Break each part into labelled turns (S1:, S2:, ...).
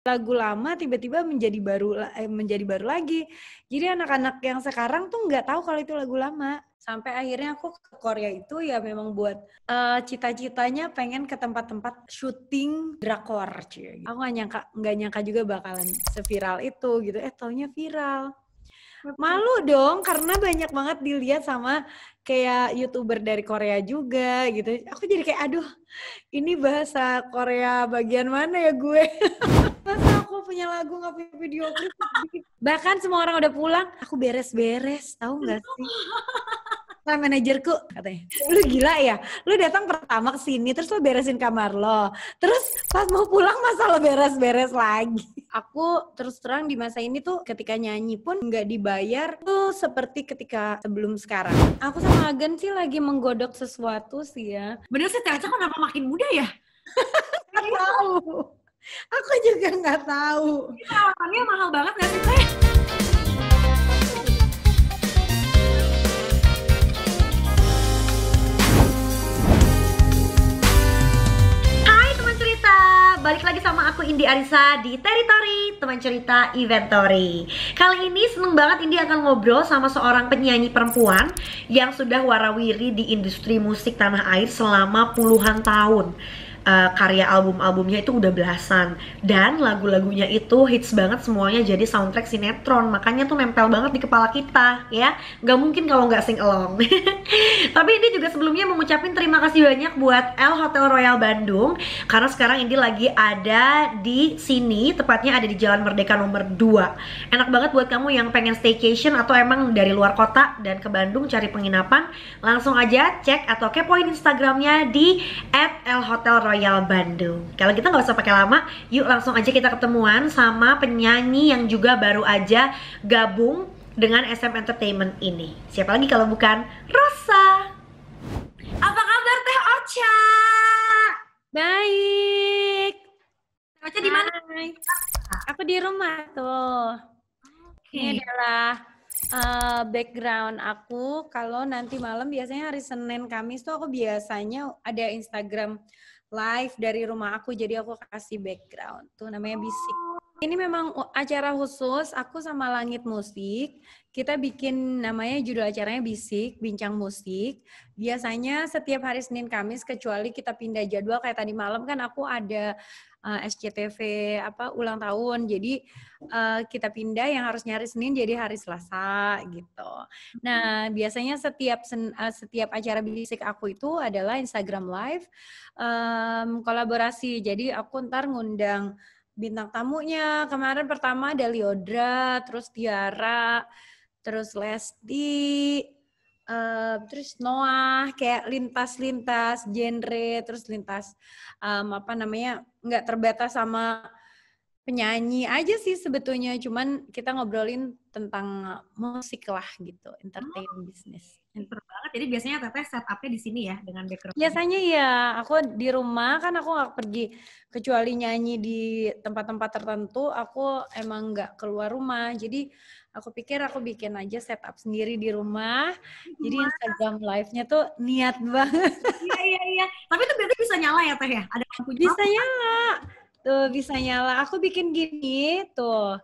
S1: lagu lama tiba-tiba menjadi baru lagi. Jadi anak-anak yang sekarang tuh nggak tahu kalau itu lagu lama. Sampai akhirnya aku ke Korea itu ya memang buat cita-citanya pengen ke tempat-tempat syuting drakor, cuy. Aku nggak nyangka juga bakalan seviral itu gitu. Taunya viral. Malu dong karena banyak banget dilihat sama kayak YouTuber dari Korea juga gitu. Aku jadi kayak aduh, ini bahasa Korea bagian mana ya gue? Masa aku punya lagu gak punya video klip? Bahkan semua orang udah pulang, aku beres-beres, tahu nggak sih? Nah, manajerku katanya, lu gila ya? Lu datang pertama ke sini, terus lu beresin kamar lo. Terus pas mau pulang masa lo beres-beres lagi? Aku terus terang di masa ini tuh ketika nyanyi pun nggak dibayar tuh seperti ketika sebelum sekarang. Aku sama Agan sih lagi menggodok sesuatu sih ya.
S2: Bener sih, Caca kenapa makin muda ya?
S1: Nggak tahu. Aku juga nggak tahu.
S2: Ini perawatannya mahal banget nggak sih, Teh? Hai teman cerita, balik lagi sama aku Indi Arisa di Teritori Teman Cerita Inventory. Kali ini seneng banget Indi akan ngobrol sama seorang penyanyi perempuan yang sudah warawiri di industri musik tanah air selama puluhan tahun. Karya album-albumnya itu udah belasan dan lagu-lagunya itu hits banget, semuanya jadi soundtrack sinetron, makanya tuh nempel banget di kepala kita ya, nggak mungkin kalau nggak sing along. Tapi Indi juga sebelumnya mengucapin terima kasih banyak buat L Hotel Royal Bandung karena sekarang Indi lagi ada di sini, tepatnya ada di Jalan Merdeka nomor 2. Enak banget buat kamu yang pengen staycation atau emang dari luar kota dan ke Bandung cari penginapan, langsung aja cek atau kepoin Instagramnya di @lhotelroyal Bandung. Kalau kita nggak usah pakai lama, yuk langsung aja kita ketemuan sama penyanyi yang juga baru aja gabung dengan SM Entertainment ini. Siapa lagi kalau bukan Rosa. Apa kabar Teh Ocha?
S1: Baik.
S2: Teh Ocha di mana?
S1: Aku di rumah tuh. Ini adalah background aku. Kalau nanti malam biasanya hari Senin Kamis tuh aku biasanya ada Instagram live dari rumah aku, jadi aku kasih background tuh namanya Bisik. Ini memang acara khusus aku sama Langit Musik. Kita bikin namanya, judul acaranya Bisik, Bincang Musik. Biasanya setiap hari Senin Kamis, kecuali kita pindah jadwal kayak tadi malam kan aku ada SCTV ulang tahun, jadi kita pindah yang harusnya hari Senin jadi hari Selasa gitu. Nah biasanya setiap acara Bisik aku itu adalah Instagram live kolaborasi, jadi aku ntar ngundang bintang tamunya. Kemarin pertama ada Liodra, terus Tiara, terus Lesti, terus Noah, kayak lintas genre, terus lintas nggak terbatas sama penyanyi aja sih sebetulnya, cuman kita ngobrolin tentang musik lah gitu, entertain business.
S2: Pinter banget. Jadi biasanya Teteh setupnya di sini ya dengan background.
S1: Biasanya ya, aku di rumah kan aku nggak pergi, kecuali nyanyi di tempat-tempat tertentu, aku emang nggak keluar rumah. Jadi aku pikir aku bikin aja setup sendiri di rumah. Jadi Instagram live-nya tuh niat banget.
S2: Iya. Tapi itu biasanya bisa nyala ya Teh ya? Ada lampunya?
S1: Bisa nyala. Tuh bisa nyala. Aku bikin gini tuh.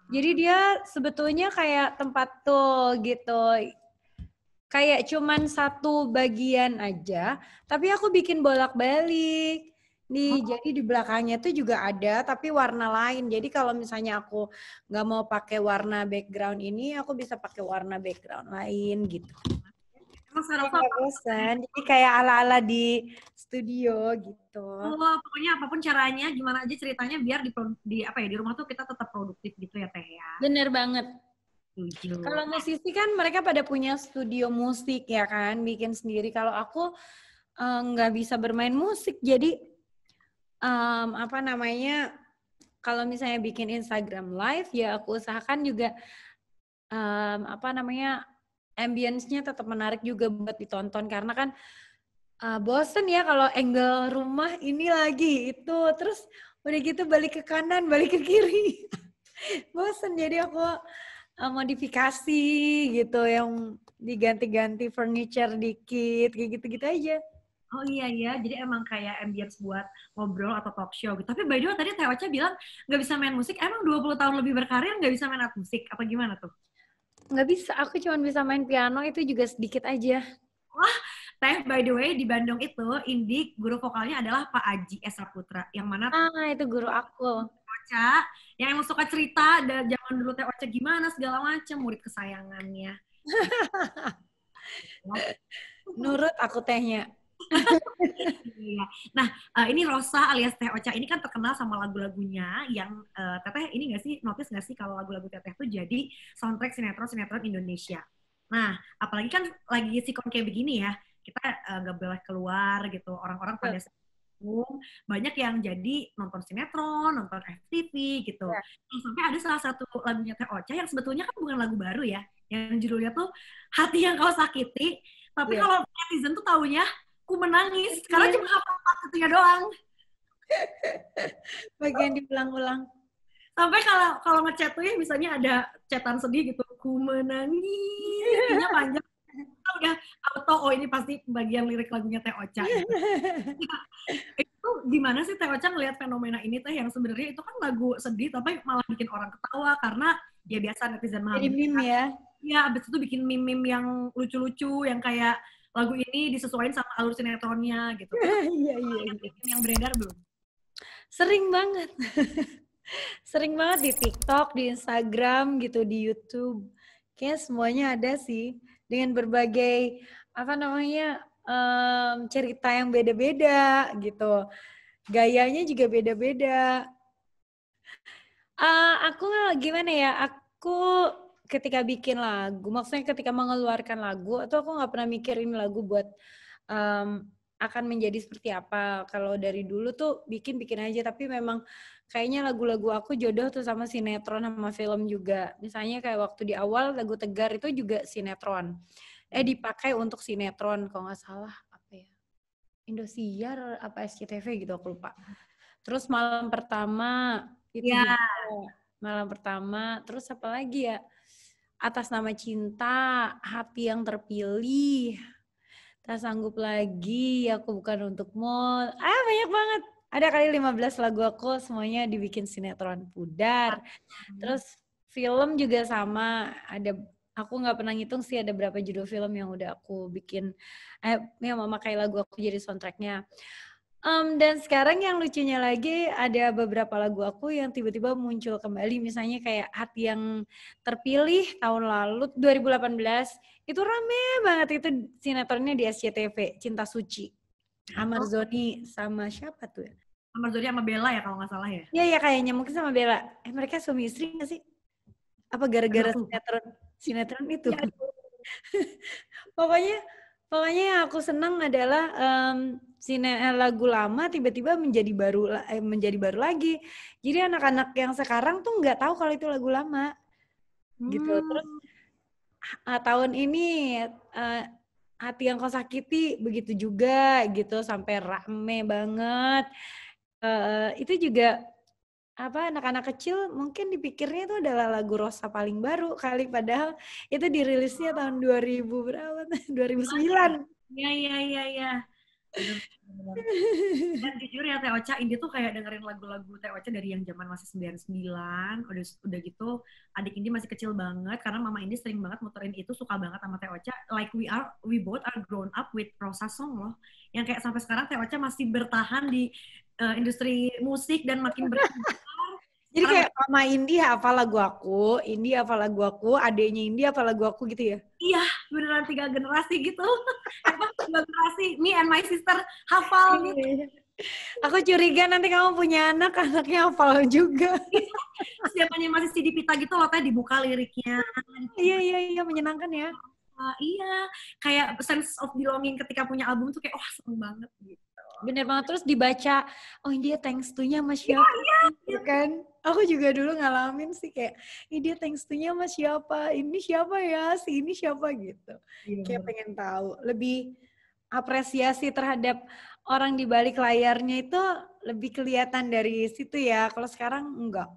S1: Jadi dia sebetulnya kayak tempat tuh gitu. Kayak cuman satu bagian aja, tapi aku bikin bolak-balik. Jadi di belakangnya tuh juga ada, tapi warna lain. Jadi kalau misalnya aku nggak mau pakai warna background ini, aku bisa pakai warna background lain gitu.
S2: Emang sekarang
S1: bosan, jadi kayak ala-ala di studio gitu.
S2: Pokoknya apapun caranya, gimana aja ceritanya biar di rumah tuh kita tetap produktif gitu ya Teh ya.
S1: Bener banget.
S2: Setuju.
S1: Kalau musisi kan mereka pada punya studio musik ya kan, bikin sendiri. Kalau aku nggak bisa bermain musik, jadi kalau misalnya bikin Instagram live ya aku usahakan juga ambience-nya tetap menarik juga buat ditonton, karena kan bosen ya kalau angle rumah ini lagi itu, terus udah gitu balik ke kanan, balik ke kiri. Bosen, jadi aku modifikasi gitu, yang diganti-ganti furniture dikit, kayak gitu-gitu aja.
S2: Oh iya iya, jadi emang kayak ambience buat ngobrol atau talk show gitu. Tapi by the way tadi Teh Ocha bilang nggak bisa main musik. Emang 20 tahun lebih berkarir nggak bisa main alat musik? Apa gimana tuh?
S1: Nggak bisa, aku cuma bisa main piano itu juga sedikit aja.
S2: Wah, Teh by the way di Bandung itu Indi guru vokalnya adalah Pak Aji Esa Putra. Yang mana
S1: Ah, itu guru aku.
S2: Teh Ocha, yang emang suka cerita dari zaman dulu Teh Ocha gimana segala macam, murid kesayangannya.
S1: Nurut aku tehnya.
S2: Iya. Nah, ini Rosa alias Teh Ocha ini kan terkenal sama lagu-lagunya yang Teteh ini nggak sih notice nggak sih kalau lagu-lagu Teteh tuh jadi soundtrack sinetron-sinetron Indonesia. Nah, apalagi kan lagi sikon kayak begini ya, kita nggak boleh keluar gitu, orang-orang pada sibuk, banyak yang jadi nonton sinetron, nonton FTV gitu.
S1: Ya.
S2: Nah, sampai ada salah satu lagunya Teh Ocha yang sebetulnya kan bukan lagu baru ya, yang judulnya tuh Hati Yang Kau Sakiti, tapi
S1: Iya.
S2: kalau netizen tuh taunya Ku Menangis, karena
S1: Iya.
S2: cuma hafal part itunya doang.
S1: Bagian diulang-ulang.
S2: Sampai kalau kalau ngechat tuh ya misalnya ada chatan sedih gitu, ku menangis, intinya panjang, kita udah auto, oh ini pasti bagian lirik lagunya Teh Ocha gitu. Itu gimana sih Teh Ocha ngelihat fenomena ini Teh, yang sebenarnya itu kan lagu sedih tapi malah bikin orang ketawa karena ya biasa netizen
S1: Jadi
S2: maha
S1: meme ya.
S2: ya, abis itu bikin meme-meme yang lucu-lucu yang kayak lagu ini disesuaikan sama alur sinetronnya gitu.
S1: Iya, iya, iya.
S2: Yang beredar belum?
S1: Sering banget. Sering banget di TikTok, di Instagram gitu, di YouTube. Kayaknya semuanya ada sih. Dengan berbagai, apa namanya, cerita yang beda-beda gitu. Gayanya juga beda-beda. Aku gimana ya, aku ketika bikin lagu, maksudnya ketika mengeluarkan lagu, atau aku nggak pernah mikirin lagu buat akan menjadi seperti apa. Kalau dari dulu tuh bikin aja, tapi memang kayaknya lagu-lagu aku jodoh tuh sama sinetron sama film juga. Misalnya kayak waktu di awal lagu Tegar itu juga sinetron. Dipakai untuk sinetron kalau nggak salah apa ya, Indosiar apa SCTV gitu aku lupa. Terus Malam Pertama itu
S2: Ya.
S1: juga Malam Pertama. Terus apa lagi ya? Atas Nama Cinta, Hati Yang Terpilih, Tak Sanggup Lagi, Aku Bukan Untukmu. Banyak banget. Ada kali 15 lagu aku semuanya dibikin sinetron. Pudar. Terus film juga sama. Aku nggak pernah ngitung sih ada berapa judul film yang udah aku bikin, yang memakai lagu aku jadi soundtracknya. Dan sekarang yang lucunya lagi ada beberapa lagu aku yang tiba-tiba muncul kembali, misalnya kayak Hati Yang Terpilih tahun lalu 2018 itu rame banget, itu sinetronnya di SCTV, Cinta Suci. Amar Zoni sama siapa tuh ya?
S2: Amar Zoni sama Bella ya kalau nggak salah ya.
S1: Iya kayaknya mungkin sama Bella. Mereka suami istri nggak sih? Apa gara-gara sinetron itu? Ya, pokoknya yang aku senang adalah lagu lama tiba-tiba menjadi baru lagi. Jadi anak-anak yang sekarang tuh nggak tahu kalau itu lagu lama. Gitu. Terus tahun ini Hati Yang Kau Sakiti begitu juga gitu, sampai rame banget. Itu juga anak-anak kecil mungkin dipikirnya itu adalah lagu Rosa paling baru kali, padahal itu dirilisnya tahun 2000 berapa? 2009.
S2: Iya. Dan jujur ya Teh Ocha, Indi tuh kayak dengerin lagu-lagu Teh Ocha dari yang zaman masih 99, udah gitu adik Indi masih kecil banget karena mama Indi sering banget muterin itu, suka banget sama Teh Ocha. Like we both are grown up with Rosa song loh. Yang kayak sampai sekarang Teh Ocha masih bertahan di industri musik dan makin berkembang.
S1: Jadi kayak mama Indi hafal lagu aku, Indi hafal lagu aku, adeknya Indi hafal lagu aku gitu ya?
S2: Iya, beneran 3 generasi gitu. 3 generasi, me and my sister hafal gitu.
S1: Aku curiga nanti kamu punya anaknya hafal juga.
S2: Siapanya masih CD pita gitu loh, Teh, dibuka liriknya.
S1: Iya, menyenangkan ya.
S2: Iya, kayak sense of belonging ketika punya album tuh kayak seneng banget gitu.
S1: Bener banget, terus dibaca, oh ini dia thanks to-nya sama siapa, iya. Kan? Aku juga dulu ngalamin sih kayak, ini dia thanks to-nya sama siapa, ini siapa ya, si ini siapa gitu. Iya, kayak pengen tahu, lebih apresiasi terhadap orang di balik layarnya itu lebih kelihatan dari situ ya, kalau sekarang enggak.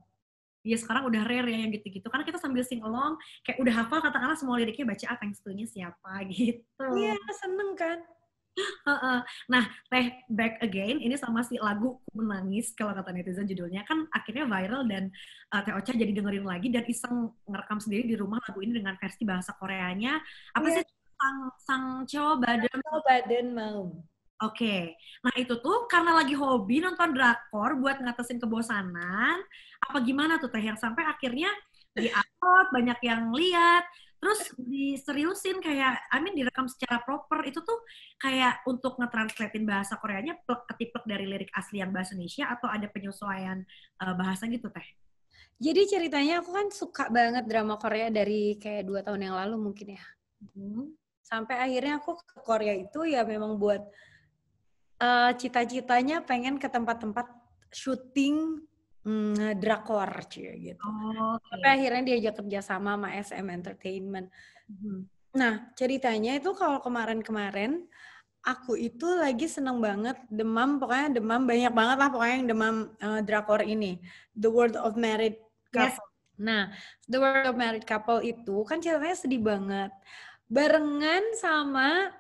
S2: Iya sekarang udah rare ya yang gitu-gitu, karena kita sambil sing along, kayak udah hafal katakanlah semua liriknya, baca thanks to-nya siapa gitu.
S1: Iya, seneng kan?
S2: Heeh. Nah, Teh Back Again ini sama si lagu Ku Menangis kalau kata netizen judulnya kan akhirnya viral dan Teh Ocha jadi dengerin lagi dan iseng ngerekam sendiri di rumah lagu ini dengan versi bahasa Koreanya. Apa
S1: Iya,
S2: sih Sang Sang Cho Badam.
S1: kalau badan mau.
S2: Oke, nah itu tuh karena lagi hobi nonton drakor buat ngatasin kebosanan, apa gimana tuh Teh yang sampai akhirnya di-upload, banyak yang lihat, terus diseriusin kayak, direkam secara proper, itu tuh kayak untuk ngetranslatein bahasa Koreanya plek ketiplek dari lirik asli yang bahasa Indonesia atau ada penyesuaian bahasa gitu Teh?
S1: Jadi ceritanya aku kan suka banget drama Korea dari kayak 2 tahun yang lalu mungkin ya.
S2: Hmm.
S1: Sampai akhirnya aku ke Korea itu ya memang buat cita-citanya pengen ke tempat-tempat syuting drakor cie gitu. Sampai
S2: Oke.
S1: akhirnya diajak kerja sama SM Entertainment.
S2: Hmm.
S1: Nah, ceritanya itu kalau kemarin-kemarin aku itu lagi seneng banget demam, pokoknya demam banyak banget lah pokoknya yang demam drakor ini, The World of Married
S2: Yes.
S1: Couple. Nah, The World of Married Couple itu kan ceritanya sedih banget. Barengan sama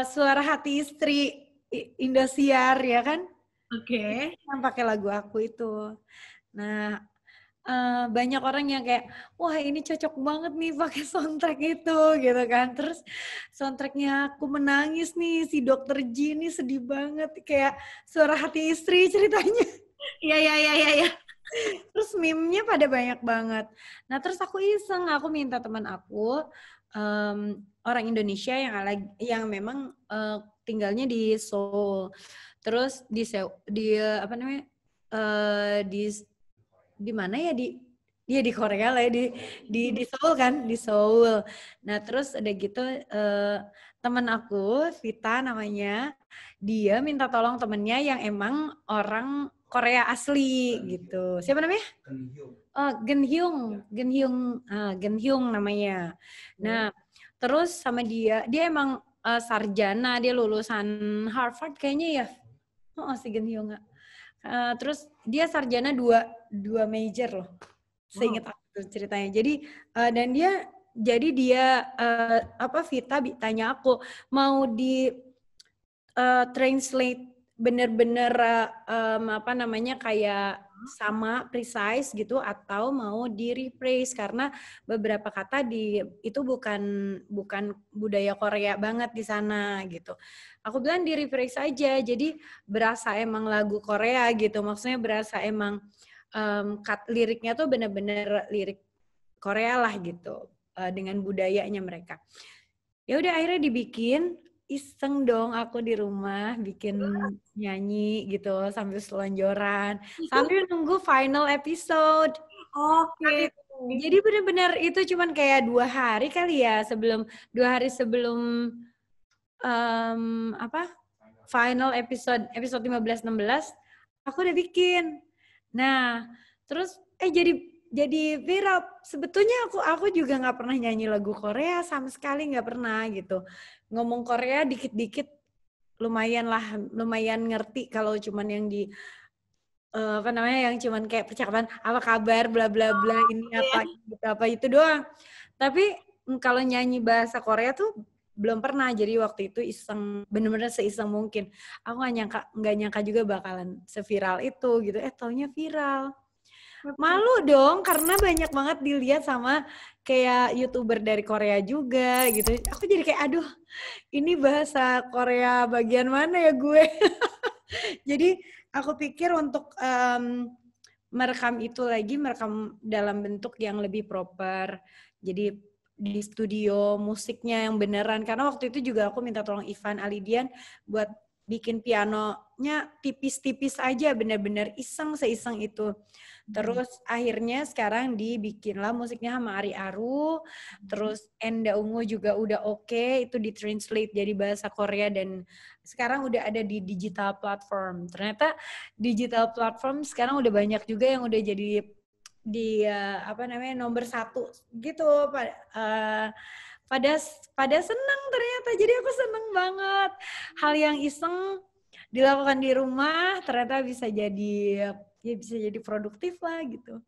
S1: Suara Hati Istri Indosiar ya kan?
S2: Oke.
S1: Yang pakai lagu aku itu. Nah, banyak orang yang kayak, wah ini cocok banget nih pakai soundtrack itu gitu kan. Terus soundtracknya Aku Menangis nih, si Dokter Ji ini sedih banget. Kayak Suara Hati Istri ceritanya.
S2: Iya, iya, iya, iya, iya.
S1: Terus meme-nya pada banyak banget. Nah terus aku iseng, aku minta teman aku, orang Indonesia yang memang tinggalnya di Seoul. Terus di apa namanya, di mana ya, di Korea lah ya, di Seoul kan, di Seoul. Nah terus ada gitu temen aku, Vita namanya, dia minta tolong temennya yang emang orang Korea asli gitu. Siapa namanya? Oh, Gen Hyung namanya. Nah terus sama dia emang sarjana, dia lulusan Harvard kayaknya ya. Oh si Gen Hyung. Terus dia sarjana dua major loh,
S2: Wow.
S1: seingat aku tuh ceritanya. Dan dia apa Vita tanya aku mau di translate bener-bener apa namanya kayak sama precise gitu atau mau di rephrase karena beberapa kata itu bukan bukan budaya Korea banget di sana gitu. Aku bilang di rephrase aja jadi berasa emang lagu Korea gitu. Maksudnya berasa emang liriknya tuh bener-bener lirik Korea lah gitu dengan budayanya mereka. Ya udah akhirnya dibikin, iseng dong aku di rumah bikin nyanyi gitu sambil selonjoran, sambil nunggu final episode.
S2: Oke.
S1: Jadi benar-benar itu cuman kayak 2 hari kali ya 2 hari sebelum apa final episode 15-16 aku udah bikin. Nah terus jadi viral. Sebetulnya aku juga nggak pernah nyanyi lagu Korea sama sekali, nggak pernah gitu. Ngomong Korea dikit-dikit lumayan ngerti kalau cuman yang di apa namanya yang cuman kayak percakapan apa kabar bla bla bla ini apa itu doang. Tapi kalau nyanyi bahasa Korea tuh belum pernah. Jadi waktu itu iseng, bener-bener seiseng mungkin. Aku nggak nyangka juga bakalan seviral itu gitu. Taunya viral. Malu dong karena banyak banget dilihat sama kayak YouTuber dari Korea juga gitu. Aku jadi kayak aduh, ini bahasa Korea bagian mana ya gue? Jadi aku pikir untuk merekam dalam bentuk yang lebih proper. Jadi di studio musiknya yang beneran. Karena waktu itu juga aku minta tolong Ivan Alidian buat bikin pianonya tipis-tipis aja, bener-bener seiseng itu. Terus akhirnya sekarang dibikinlah musiknya sama Ari Aru, terus Enda Ungu juga udah oke, itu ditranslate jadi bahasa Korea dan sekarang udah ada di digital platform. Ternyata digital platform sekarang udah banyak juga yang udah jadi di apa namanya nomor 1 gitu. Pada senang ternyata, jadi aku seneng banget. Hal yang iseng dilakukan di rumah ternyata bisa jadi produktif lah gitu.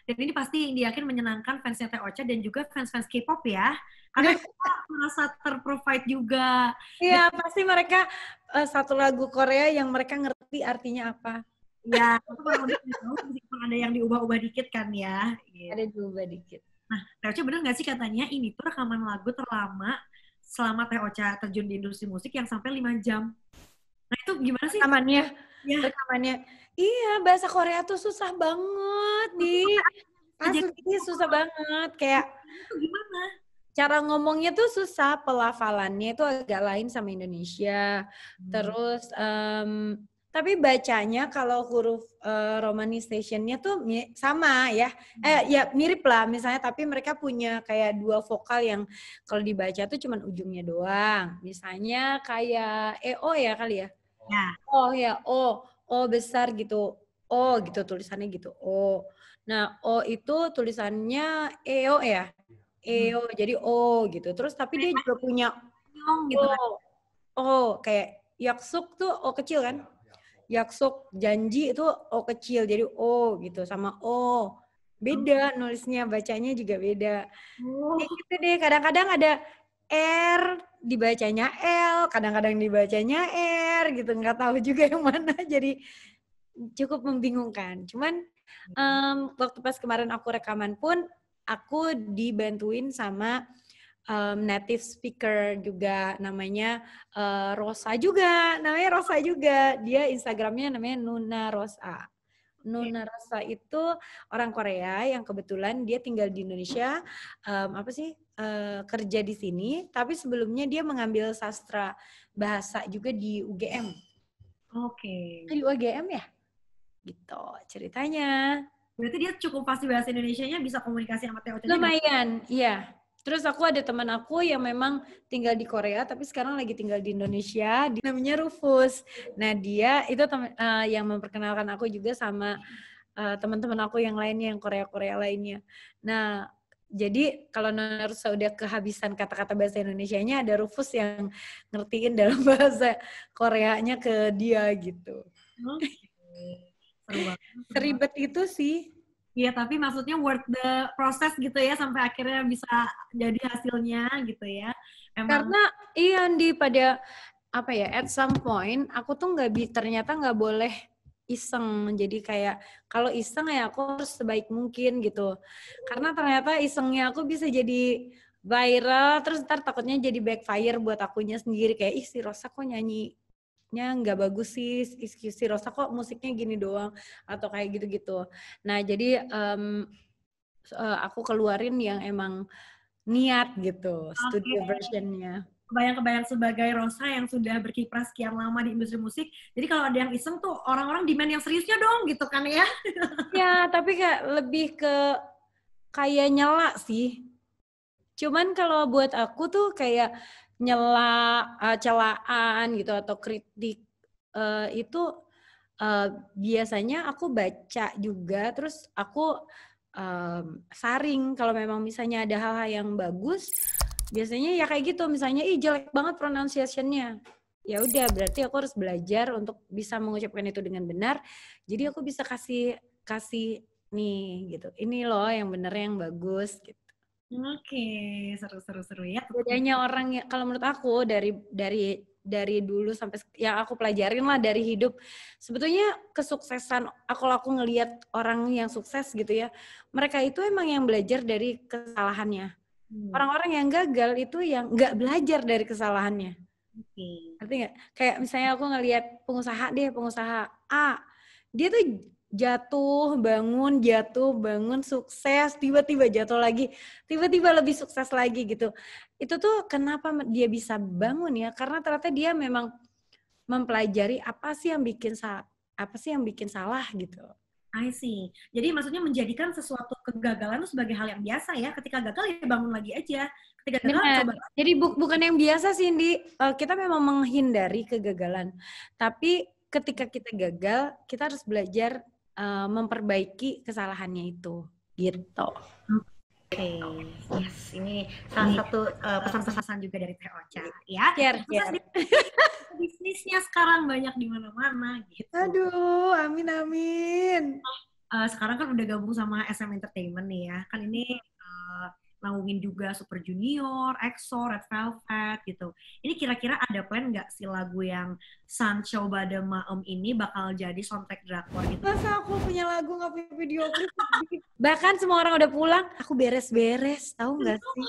S2: Dan ini pasti yakin menyenangkan fansnya Teh Ocha dan juga fans-fans K-pop ya. Karena kita merasa terprovide juga.
S1: Iya, pasti mereka satu lagu Korea yang mereka ngerti artinya apa.
S2: Ya, itu kurang lebih tahu meskipun ada yang diubah-ubah dikit kan ya. Gitu.
S1: Ada diubah dikit.
S2: Nah, Teh Ocha bener nggak sih katanya ini tuh rekaman lagu terlama selama Teh Ocha terjun di industri musik yang sampai 5 jam. Nah itu gimana sih?
S1: Rekamannya,
S2: Ya,
S1: rekamannya. Iya, bahasa Korea tuh susah banget, Di. Asli susah banget. Kayak
S2: itu gimana?
S1: cara ngomongnya tuh susah, pelafalannya itu agak lain sama Indonesia. Terus, tapi bacanya kalau huruf romanization-nya tuh sama ya. Ya mirip lah misalnya, tapi mereka punya kayak dua vokal yang kalau dibaca tuh cuman ujungnya doang. Misalnya kayak EO ya kali ya.
S2: Ya.
S1: Oh ya, O besar gitu. O gitu tulisannya gitu. O. Nah, O itu tulisannya EO ya. EO jadi O gitu. Terus tapi dia juga punya
S2: Gitu kan.
S1: O kayak yaksuk tuh O kecil kan? Yaksuk janji itu O kecil jadi O gitu sama O. Beda nulisnya, bacanya juga beda. Kayak gitu deh. Kadang-kadang ada R dibacanya L, kadang-kadang dibacanya R gitu. Nggak tahu juga yang mana. Jadi cukup membingungkan. Cuman waktu pas kemarin aku rekaman pun aku dibantuin sama native speaker juga namanya Rosa juga. Namanya Rosa juga. Dia Instagramnya namanya Nuna Rosa. Nuna Rosa itu orang Korea yang kebetulan dia tinggal di Indonesia, kerja di sini, tapi sebelumnya dia mengambil sastra bahasa juga di UGM.
S2: Oke.
S1: Di UGM ya? Gitu ceritanya.
S2: Berarti dia cukup pasti bahasa Indonesianya bisa komunikasi sama Teh Ocha juga?
S1: Lumayan, iya. Terus aku ada teman aku yang memang tinggal di Korea tapi sekarang lagi tinggal di Indonesia, namanya Rufus. Nah dia itu yang memperkenalkan aku juga sama teman-teman aku yang lainnya, yang Korea-Korea lainnya. Nah jadi kalau Narsa udah kehabisan kata-kata bahasa Indonesianya, ada Rufus yang ngertiin dalam bahasa Koreanya ke dia gitu.
S2: Seru banget.
S1: Seribet itu sih.
S2: Iya, tapi maksudnya worth the process gitu ya, sampai akhirnya bisa jadi hasilnya gitu ya.
S1: Karena iya Andi, pada apa ya, at some point aku tuh ternyata nggak boleh iseng. Jadi kayak kalau iseng ya aku harus sebaik mungkin gitu. Karena ternyata isengnya aku bisa jadi viral, terus ntar takutnya jadi backfire buat akunya sendiri. Kayak ih si Rosa kok nyanyinya nggak bagus sih, si Rosa kok musiknya gini doang, atau kayak gitu-gitu. Nah jadi aku keluarin yang emang niat gitu, studio versionnya.
S2: Kebayang-kebayang sebagai Rosa yang sudah berkiprah sekian lama di industri musik. Jadi kalau ada yang iseng tuh orang-orang demand yang seriusnya dong gitu kan ya.
S1: Ya, tapi kayak lebih ke kayak nyela sih. Cuman kalau buat aku tuh kayak nyela, celaan gitu atau kritik itu biasanya aku baca juga, terus aku saring kalau memang misalnya ada hal-hal yang bagus. Biasanya ya kayak gitu, misalnya ih jelek banget pronunciation-nya. Ya udah, berarti aku harus belajar untuk bisa mengucapkan itu dengan benar. Jadi aku bisa kasih nih gitu. Ini loh yang bener yang bagus gitu.
S2: Oke, seru ya.
S1: Bedanya orang yang kalau menurut aku dari dulu sampai yang aku pelajarin lah dari hidup, sebetulnya kesuksesan kalau aku ngelihat orang yang sukses gitu ya, mereka itu emang yang belajar dari kesalahannya. Orang-orang yang gagal itu yang nggak belajar dari kesalahannya. Artinya nggak? Kayak misalnya aku ngelihat pengusaha A, dia tuh jatuh bangun sukses, tiba-tiba jatuh lagi, tiba-tiba lebih sukses lagi gitu. Itu tuh kenapa dia bisa bangun ya? Karena ternyata dia memang mempelajari apa sih yang bikin salah gitu.
S2: I see. Jadi maksudnya menjadikan sesuatu kegagalan itu sebagai hal yang biasa ya. Ketika gagal ya bangun lagi aja. Ketika gagal coba.
S1: Jadi bukan yang biasa sih, Indi. Kita memang menghindari kegagalan. Tapi ketika kita gagal, kita harus belajar memperbaiki kesalahannya itu. Gitu.
S2: Oke, yes, ini salah satu pesan-pesan juga dari Teh Ocha, ya. Bisnisnya sekarang banyak di mana-mana, gitu.
S1: Aduh, amin.
S2: sekarang kan udah gabung sama SM Entertainment nih ya. Kan ini nanggungin juga Super Junior, EXO, Red Velvet gitu. Ini kira-kira ada plan nggak sih lagu yang Sancho Bada Maem ini bakal jadi soundtrack drakor gitu?
S1: Masa aku punya lagu nggak punya video klip? Bahkan semua orang udah pulang, aku beres-beres, tahu nggak sih?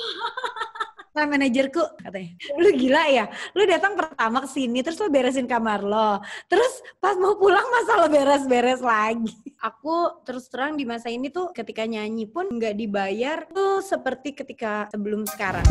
S1: Nah, manajerku katanya, lu gila ya? Lu datang pertama ke sini, terus lu beresin kamar lo. Terus pas mau pulang masa lo beres-beres lagi. Aku terus terang di masa ini tuh ketika nyanyi pun nggak dibayar tuh seperti ketika sebelum sekarang.